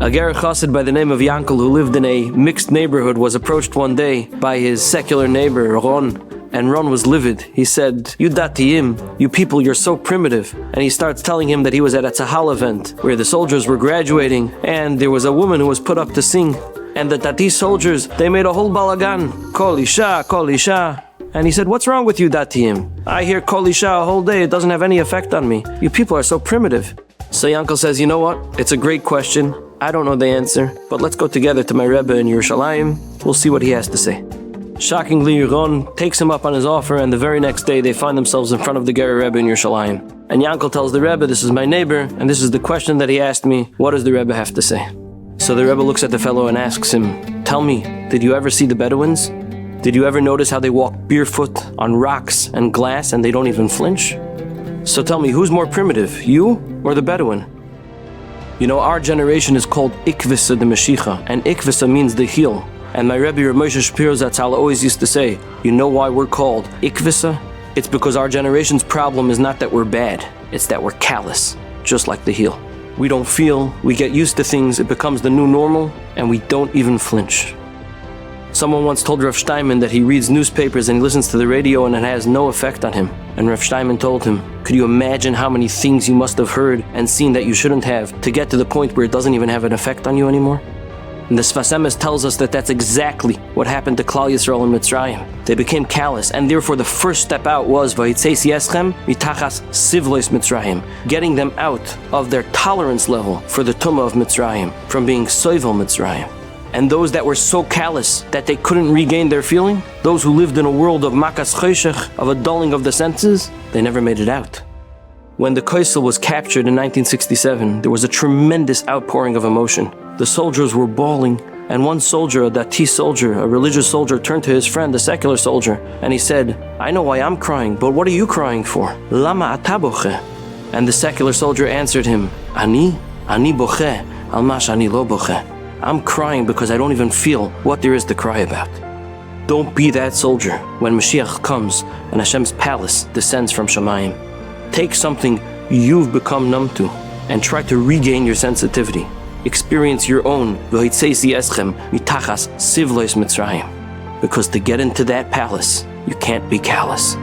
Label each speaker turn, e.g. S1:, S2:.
S1: A ger chassid by the name of Yankel, who lived in a mixed neighborhood, was approached one day by his secular neighbor, Ron. And Ron was livid. He said, "You datiyim, you people, you're so primitive." And he starts telling him that he was at a tzahal event where the soldiers were graduating, and there was a woman who was put up to sing. And the dati soldiers, they made a whole balagan. Kol isha, kol isha. And he said, "What's wrong with you, datiyim? I hear kol isha a whole day. It doesn't have any effect on me. You people are so primitive." So Yankel says, "You know what? It's a great question. I don't know the answer, but let's go together to my Rebbe in Yerushalayim. We'll see what he has to say." Shockingly, Ron takes him up on his offer, and the very next day they find themselves in front of the Ger Rebbe in Yerushalayim. And Yankel tells the Rebbe, "This is my neighbor, and this is the question that he asked me. What does the Rebbe have to say?" So the Rebbe looks at the fellow and asks him, "Tell me, did you ever see the Bedouins? Did you ever notice how they walk barefoot on rocks and glass and they don't even flinch? So tell me, who's more primitive, you or the Bedouin?" You know, our generation is called Ikvisa de Meshicha, and Ikvisa means the heel. And my Rebbe Rav Moshe Shapiro Zatzal always used to say, you know why we're called Ikvisa? It's because our generation's problem is not that we're bad, it's that we're callous, just like the heel. We don't feel, we get used to things, it becomes the new normal, and we don't even flinch. Someone once told Rav Steinman that he reads newspapers and he listens to the radio and it has no effect on him. And Rav Steinman told him, "Could you imagine how many things you must have heard and seen that you shouldn't have to get to the point where it doesn't even have an effect on you anymore?" And the Sfas Emes tells us that that's exactly what happened to Klal Yisrael in Mitzrayim. They became callous, and therefore the first step out was Vayitzeis Yeschem mitachas sivlois Mitzrayim, getting them out of their tolerance level for the Tumah of Mitzrayim, from being soivel Mitzrayim. And those that were so callous that they couldn't regain their feeling, those who lived in a world of makas choshech, of a dulling of the senses, they never made it out. When the Koisel was captured in 1967, there was a tremendous outpouring of emotion. The soldiers were bawling, and one soldier, a dati soldier, a religious soldier, turned to his friend, a secular soldier, and he said, "I know why I'm crying, but what are you crying for? Lama ata boche?" And the secular soldier answered him, Ani boche, al mash ani lo boche. I'm crying because I don't even feel what there is to cry about. Don't be that soldier when Mashiach comes and Hashem's palace descends from Shamayim. Take something you've become numb to and try to regain your sensitivity. Experience your own V'hitzeisi eschem mitachas sivlois Mitzrayim. Because to get into that palace, you can't be callous.